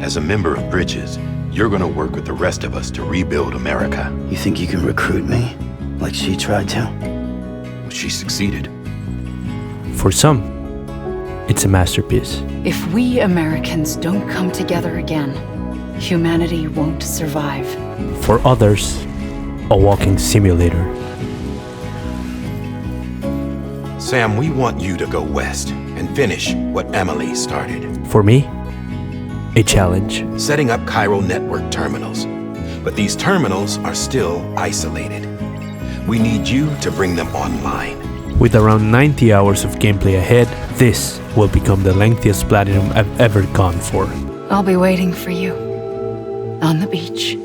As a member of Bridges, you're gonna work with the rest of us to rebuild America. You think you can recruit me, like she tried to? She succeeded. For some, it's a masterpiece. If we Americans don't come together again, humanity won't survive. For others, a walking simulator. Sam, we want you to go west and finish what Emily started. For me, a challenge. Setting up chiral network terminals. But these terminals are still isolated. We need you to bring them online. With around 90 hours of gameplay ahead, this will become the lengthiest platinum I've ever gone for. I'll be waiting for you on the beach.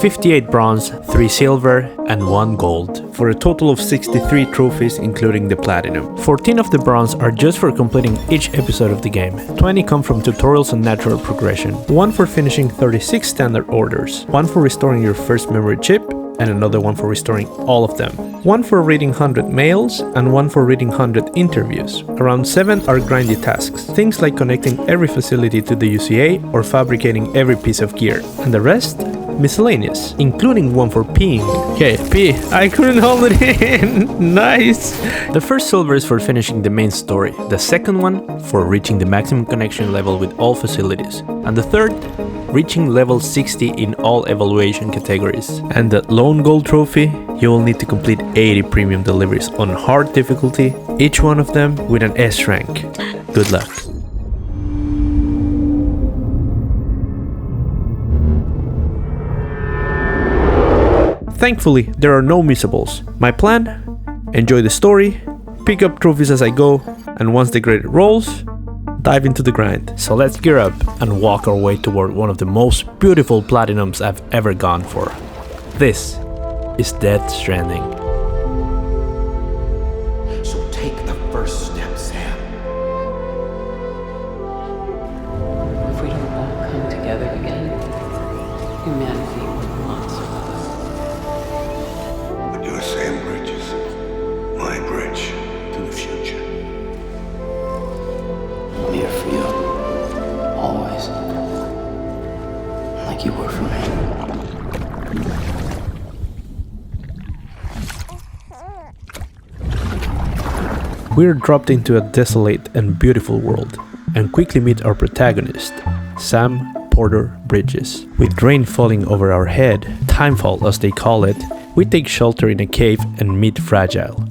58 bronze, 3 silver, and 1 gold, for a total of 63 trophies including the platinum. 14 of the bronze are just for completing each episode of the game. 20 come from tutorials and natural progression. 1 for finishing 36 standard orders. 1 for restoring your first memory chip, and another 1 for restoring all of them. 1 for reading 100 mails, and 1 for reading 100 interviews. Around 7 are grindy tasks, things like connecting every facility to the UCA or fabricating every piece of gear. And the rest? Miscellaneous, including 1 for peeing. Okay, pee. I couldn't hold it in. Nice. The first silver is for finishing the main story. The second one for reaching the maximum connection level with all facilities. And the third, reaching level 60 in all evaluation categories. And the lone gold trophy, you will need to complete 80 premium deliveries on hard difficulty, each one of them with an S rank. Good luck. Thankfully, there are no missables. My plan? Enjoy the story, pick up trophies as I go, and once the credit rolls, dive into the grind. So let's gear up and walk our way toward one of the most beautiful platinums I've ever gone for. This is Death Stranding. So take the first step, Sam. If we don't all come together again, humanity will not survive. But you're Sam Bridges, my bridge to the future. I'm here for you. Always. Like you were for me. We're dropped into a desolate and beautiful world, and quickly meet our protagonist, Sam Porter Bridges. With rain falling over our head, timefall as they call it, we take shelter in a cave and meet Fragile.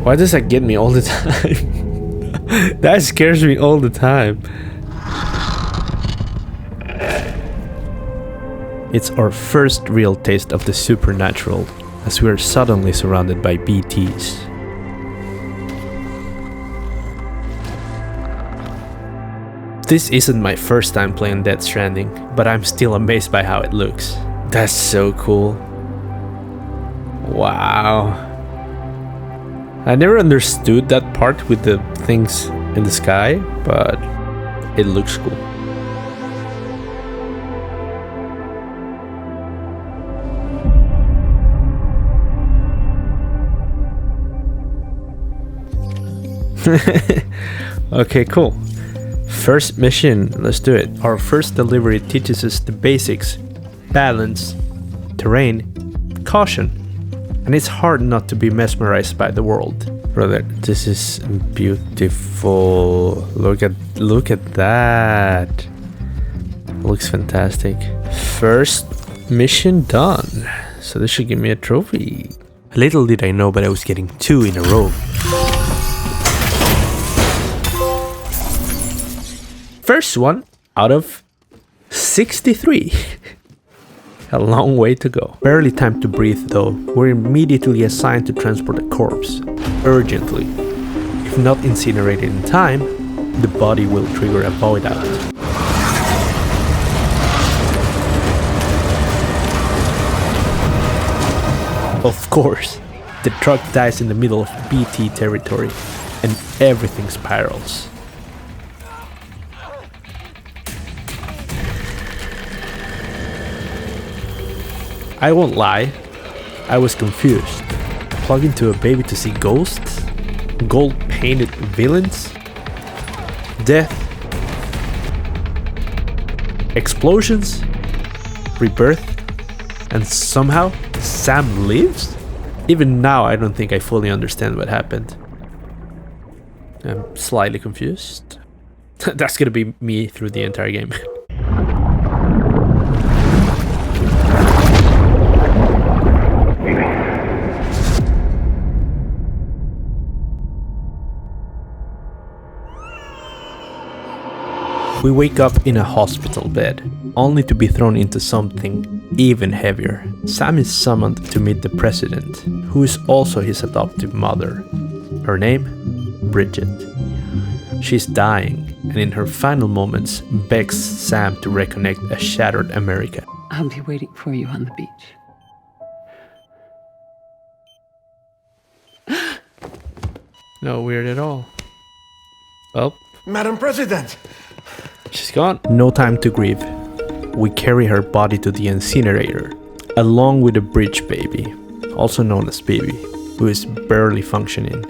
Why does that get me all the time? That scares me all the time. It's our first real taste of the supernatural, as we are suddenly surrounded by BTs. This isn't my first time playing Death Stranding, but I'm still amazed by how it looks. That's so cool. Wow. I never understood that part with the things in the sky, but it looks cool. Okay, cool. First mission, let's do it. Our first delivery teaches us the basics: balance, terrain, caution. And it's hard not to be mesmerized by the world. Brother, this is beautiful. Look at that. Looks fantastic. First mission done. So this should give me a trophy. Little did I know, but I was getting 2 in a row. First one out of 63. A long way to go. Barely time to breathe though. We're immediately assigned to transport a corpse. Urgently. If not incinerated in time, the body will trigger a void out. Of course, the truck dies in the middle of BT territory and everything spirals. I won't lie, I was confused. Plug into a baby to see ghosts? Gold painted villains? Death explosions, rebirth, and somehow Sam lives? Even now, I don't think I fully understand what happened. I'm slightly confused. That's gonna be me through the entire game. We wake up in a hospital bed, only to be thrown into something even heavier. Sam is summoned to meet the president, who is also his adoptive mother. Her name? Bridget. She's dying, and in her final moments begs Sam to reconnect a shattered America. I'll be waiting for you on the beach. No weird at all. Well, Madam President! she's gone. No time to grieve. We carry her body to the incinerator, along with a bridge baby, also known as Baby, who is barely functioning.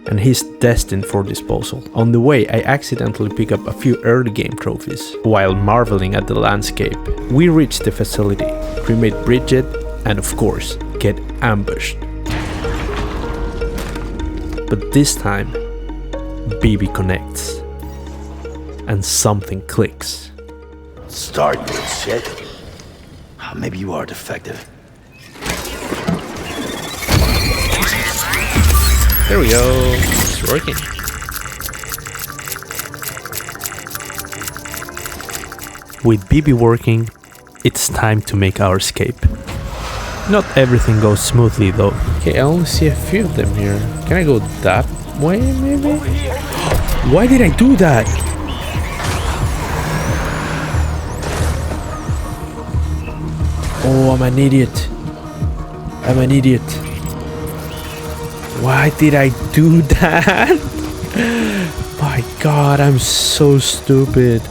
And he's destined for disposal. On the way, I accidentally pick up a few early game trophies. While marveling at the landscape, we reach the facility, cremate Bridget, and of course, get ambushed. But this time, Baby connects. And something clicks. Start, you shit. Maybe you are defective. There we go. It's working. With BB working, it's time to make our escape. Not everything goes smoothly though. Okay, I only see a few of them here. Can I go that way maybe? Why did I do that? Oh, I'm an idiot. I'm an idiot. Why did I do that? My god, I'm so stupid.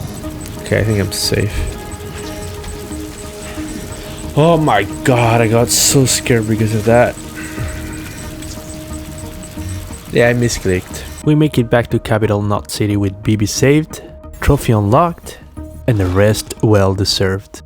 Okay, I think I'm safe. Oh my god, I got so scared because of that. Yeah, I misclicked. We make it back to Capital Knot City with BB saved, trophy unlocked, and the rest well deserved.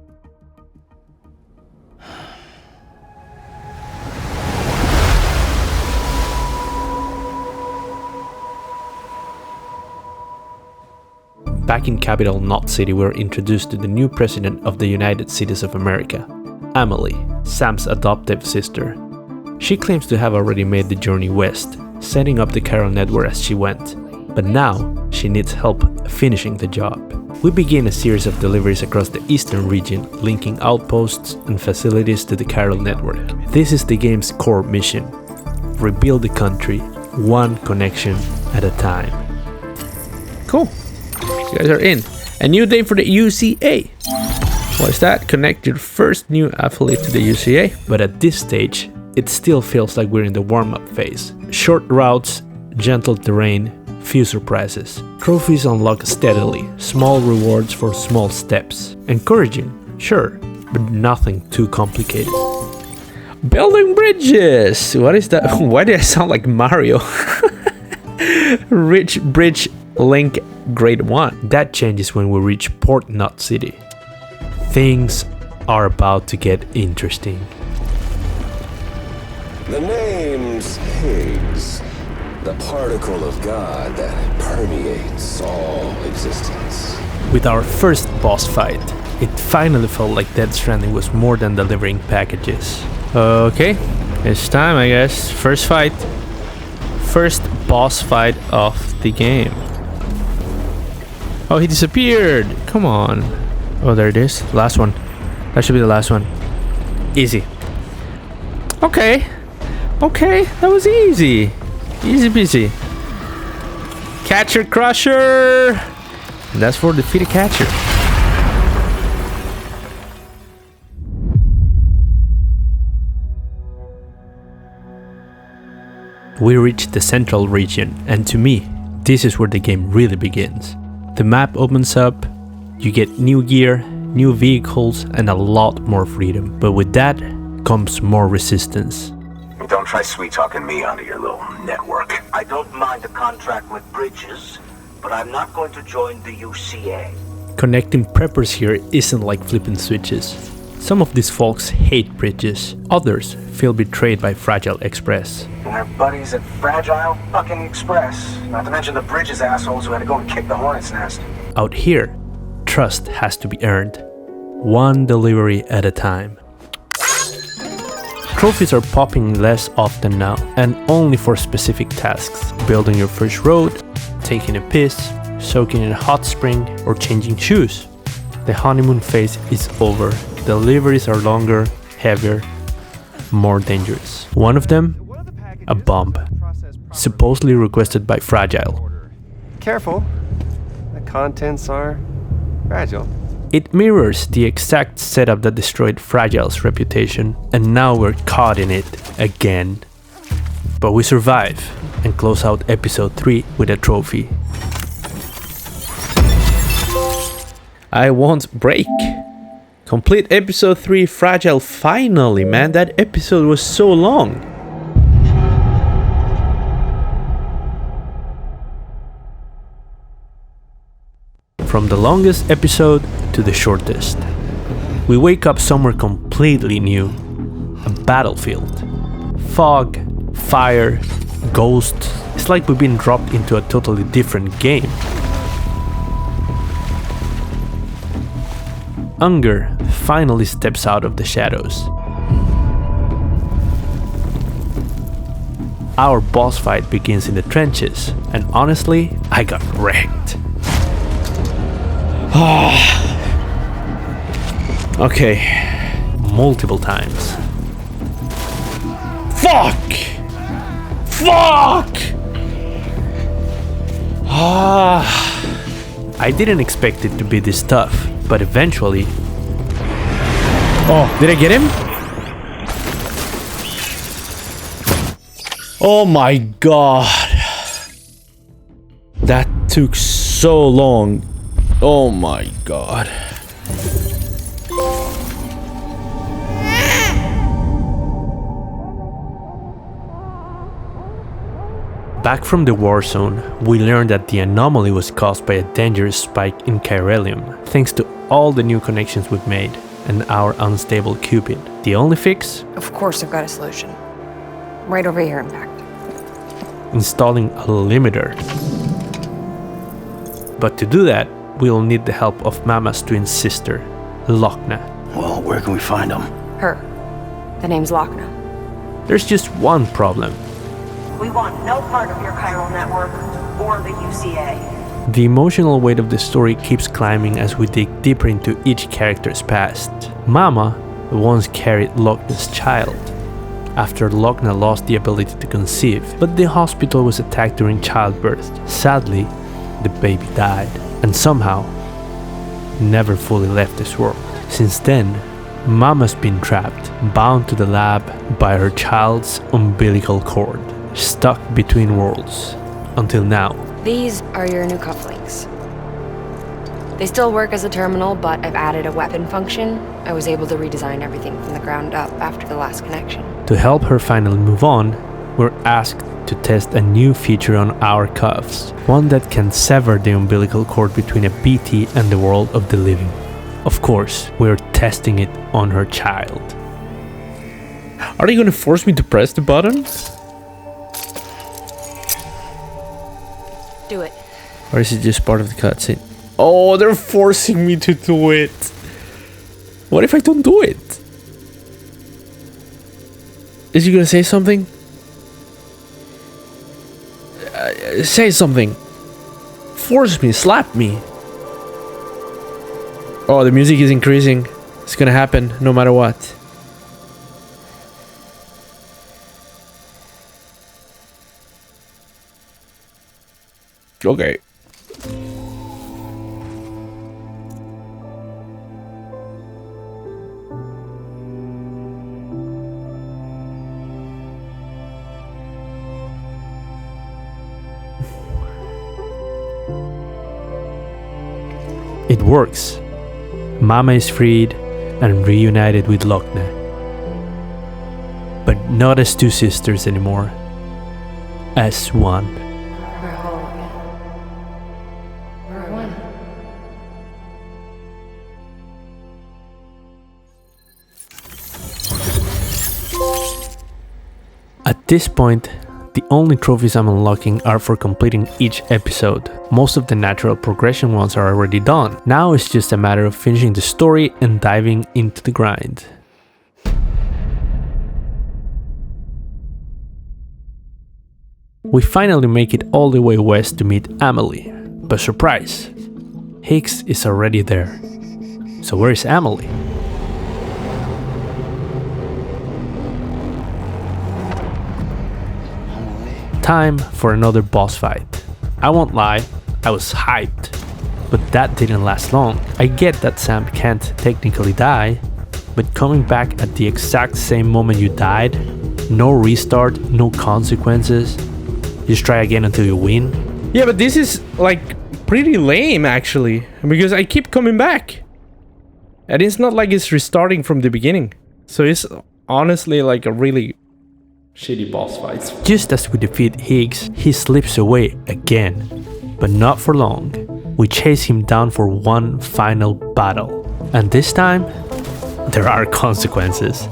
Back in Capital Knot City, we're introduced to the new president of the United States of America, Emily, Sam's adoptive sister. She claims to have already made the journey west, setting up the chiral network as she went, but now she needs help finishing the job. We begin a series of deliveries across the eastern region, linking outposts and facilities to the chiral network. This is the game's core mission: rebuild the country, one connection at a time. Cool. You guys are in. A new day for the UCA. What is that? Connect your first new affiliate to the UCA. But at this stage, it still feels like we're in the warm-up phase. Short routes, gentle terrain, few surprises. Trophies unlock steadily, small rewards for small steps. Encouraging, sure, but nothing too complicated. Building bridges! What is that? Why did I sound like Mario? Rich Bridge Link Grade 1. That changes when we reach Port Knot City. Things are about to get interesting. The name's Higgs, the particle of God that permeates all existence. With our first boss fight, it finally felt like Death Stranding was more than delivering packages. Okay, it's time I guess. First fight. First boss fight of the game. Oh, he disappeared! Come on. Oh, there it is. Last one. That should be the last one. Easy. Okay. Okay, that was easy. Easy peasy. Catcher Crusher! And that's for defeated Catcher. We reach the central region, and to me, this is where the game really begins. The map opens up, you get new gear, new vehicles, and a lot more freedom. But with that comes more resistance. Don't try sweet-talking me onto your little network. I don't mind a contract with Bridges, but I'm not going to join the UCA. Connecting preppers here isn't like flipping switches. Some of these folks hate bridges, others feel betrayed by Fragile Express. And their buddies at Fragile fucking Express. Not to mention the Bridges assholes who had to go and kick the hornet's nest. Out here, trust has to be earned, one delivery at a time. Trophies are popping less often now, and only for specific tasks. Building your first road, taking a piss, soaking in a hot spring, or changing shoes. The honeymoon phase is over. Deliveries are longer, heavier, more dangerous. One of them, a bomb, supposedly requested by Fragile. Careful, the contents are fragile. It mirrors the exact setup that destroyed Fragile's reputation, and now we're caught in it again. But we survive and close out episode 3 with a trophy. I won't break. Complete episode 3 Fragile finally, man. That episode was so long. From the longest episode to the shortest. We wake up somewhere completely new. A battlefield. Fog, fire, ghosts. It's like we've been dropped into a totally different game. Unger finally steps out of the shadows. Our boss fight begins in the trenches, and honestly, I got wrecked. Okay, multiple times. Fuck! I didn't expect it to be this tough, but eventually... Oh, did I get him? Oh my god. That took so long. Oh my god. Back from the war zone, we learned that the anomaly was caused by a dangerous spike in chiralium, thanks to all the new connections we've made and our unstable Cupid. The only fix? Of course I've got a solution. Right over here, in fact. Installing a limiter. But to do that, we'll need the help of Mama's twin sister, Lochna. Well, where can we find them? Her. The name's Lochna. There's just one problem. We want no part of your chiral network or the UCA. The emotional weight of the story keeps climbing as we dig deeper into each character's past. Mama once carried Lochna's child after Lochna lost the ability to conceive, but the hospital was attacked during childbirth. Sadly, the baby died, and somehow never fully left this world. Since then, Mama's been trapped, bound to the lab by her child's umbilical cord, stuck between worlds, until now. These are your new cufflinks. They still work as a terminal, but I've added a weapon function. I was able to redesign everything from the ground up after the last connection. To help her finally move on, we're asked to test a new feature on our cuffs, one that can sever the umbilical cord between a BT and the world of the living. Of course, we're testing it on her child. Are they gonna force me to press the button? Do it. Or is it just part of the cutscene? Oh, they're forcing me to do it. What if I don't do it? Is he gonna say something? Say something. Force me, slap me. Oh, the music is increasing. It's gonna happen no matter what. Okay. It works. Mama is freed and reunited with Lochna. But not as two sisters anymore. As one. We're whole again. We're one. this point, the only trophies I'm unlocking are for completing each episode. Most of the natural progression ones are already done. Now it's just a matter of finishing the story and diving into the grind. We finally make it all the way west to meet Amelie. But surprise, Higgs is already there. So where is Amelie? Time for another boss fight. I won't lie, I was hyped, but that didn't last long. I get that Sam can't technically die, but coming back at the exact same moment you died, no restart, no consequences, just try again until you win. Yeah, but this is like pretty lame actually, because I keep coming back. And it's not like it's restarting from the beginning. So it's honestly like a really shitty boss fights. Just as we defeat Higgs, he slips away again, but not for long. We chase him down for one final battle. And this time, there are consequences.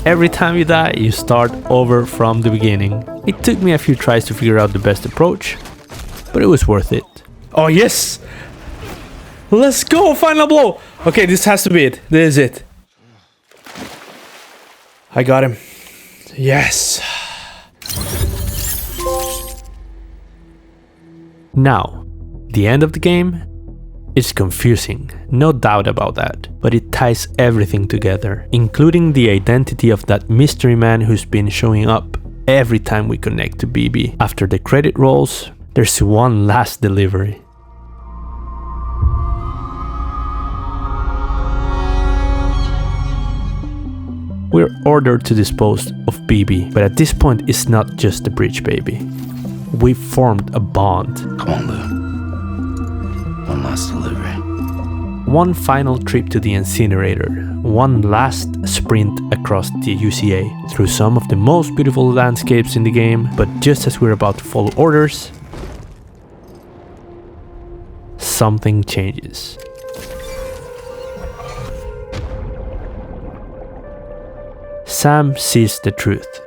Every time you die, you start over from the beginning. It took me a few tries to figure out the best approach, but it was worth it. Oh yes! Let's go, final blow! Okay, this has to be it. This is it. I got him. Yes. Now, the end of the game is confusing, no doubt about that, but it ties everything together, including the identity of that mystery man who's been showing up every time we connect to BB. After the credit rolls, there's one last delivery. We're ordered to dispose of BB, but at this point it's not just a bridge, baby. We've formed a bond. Come on, Lou. One last delivery. One final trip to the incinerator. One last sprint across the UCA through some of the most beautiful landscapes in the game, but just as we're about to follow orders, something changes. Sam sees the truth.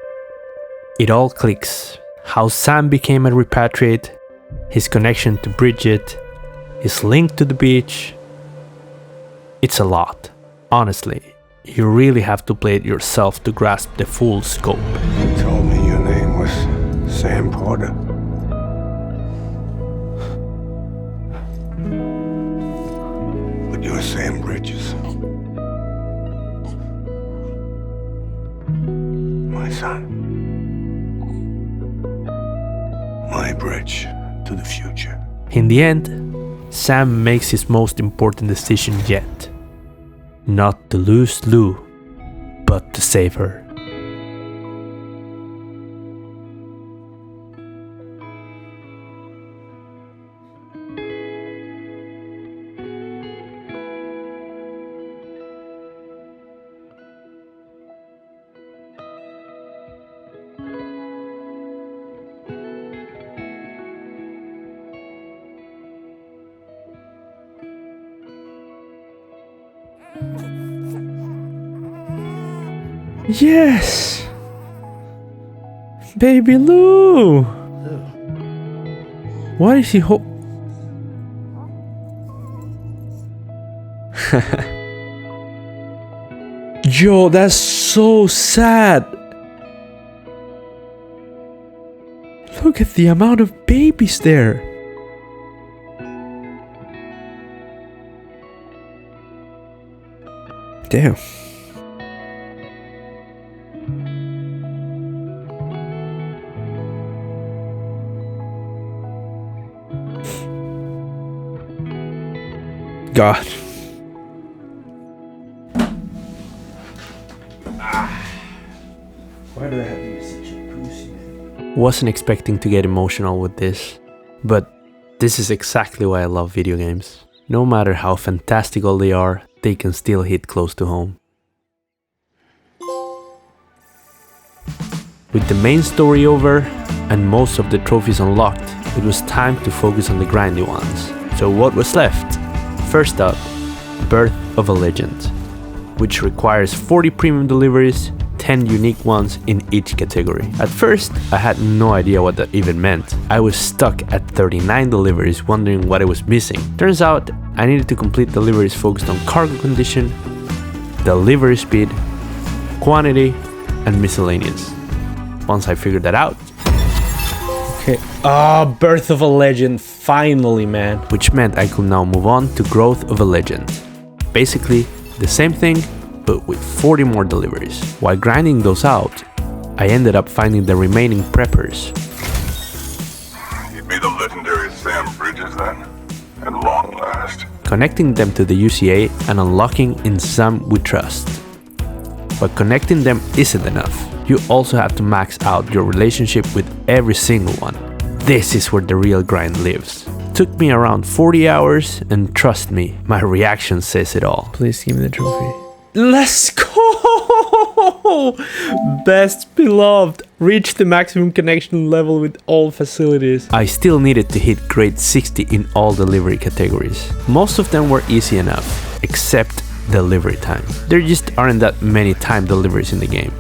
It all clicks. How Sam became a repatriate, his connection to Bridget, his link to the beach. It's a lot. Honestly, you really have to play it yourself to grasp the full scope. You told me your name was Sam Porter. But you're Sam Bridges. My son. My bridge to the future. In the end, Sam makes his most important decision yet. Not to lose Lou, but to save her. Yes! Baby Lou! Why is he Yo, that's so sad! Look at the amount of babies there! Damn. God. Why do I have to be such a pussy, man? Wasn't expecting to get emotional with this, but this is exactly why I love video games. No matter how fantastical they are, they can still hit close to home. With the main story over and most of the trophies unlocked, it was time to focus on the grindy ones. So what was left? First up, Birth of a Legend, which requires 40 premium deliveries, 10 unique ones in each category. At first, I had no idea what that even meant. I was stuck at 39 deliveries wondering what I was missing. Turns out, I needed to complete deliveries focused on cargo condition, delivery speed, quantity, and miscellaneous. Once I figured that out, okay, Birth of a Legend, finally, man. Which meant I could now move on to Growth of a Legend. Basically, the same thing, but with 40 more deliveries. While grinding those out, I ended up finding the remaining preppers. You'd be the legendary Sam Bridges then, at long last. Connecting them to the UCA and unlocking in some we trust. But connecting them isn't enough. You also have to max out your relationship with every single one. This is where the real grind lives. Took me around 40 hours, and trust me, my reaction says it all. Please give me the trophy. Let's go! Best beloved. Reach the maximum connection level with all facilities. I still needed to hit grade 60 in all delivery categories. Most of them were easy enough, except delivery time. There just aren't that many time deliveries in the game.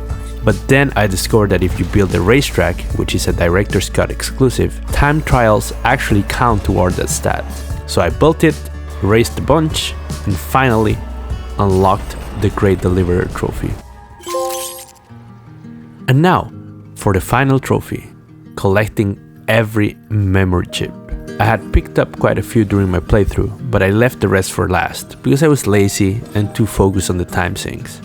But then I discovered that if you build a racetrack, which is a Director's Cut exclusive, time trials actually count toward that stat. So I built it, raced a bunch, and finally unlocked the Great Deliverer trophy. And now, for the final trophy, collecting every memory chip. I had picked up quite a few during my playthrough, but I left the rest for last, because I was lazy and too focused on the time sinks.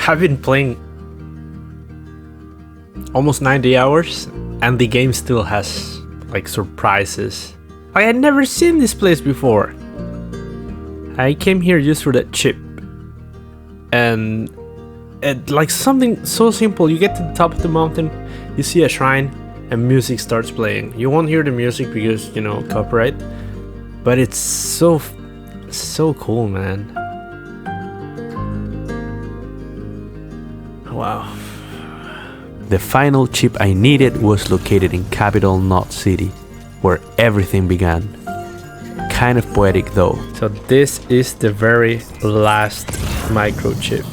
I've been playing almost 90 hours and the game still has like surprises. I had never seen this place before. I came here just for that chip and like something so simple. You get to the top of the mountain, you see a shrine and music starts playing. You won't hear the music because, you know, copyright, but it's so cool, man. Wow. The final chip I needed was located in capital Knot City, where everything began. Kind of poetic though. So this is the very last microchip.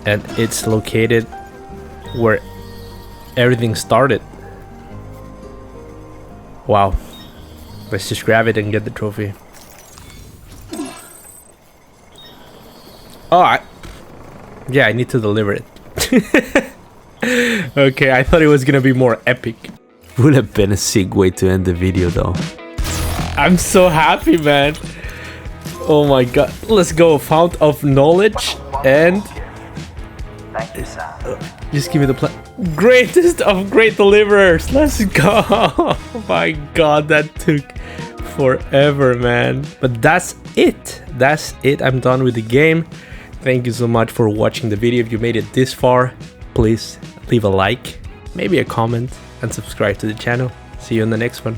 And it's located where everything started. Wow. Let's just grab it and get the trophy. Oh, yeah, I need to deliver it. Okay, I thought it was gonna be more epic. Would have been a sick way to end the video though. I'm so happy, man. Oh my god. Let's go. Fount of Knowledge and... just give me the greatest of great deliverers. Let's go. Oh my god, that took forever, man. But that's it. That's it. I'm done with the game. Thank you so much for watching the video. If you made it this far, please leave a like, maybe a comment, and subscribe to the channel. See you in the next one.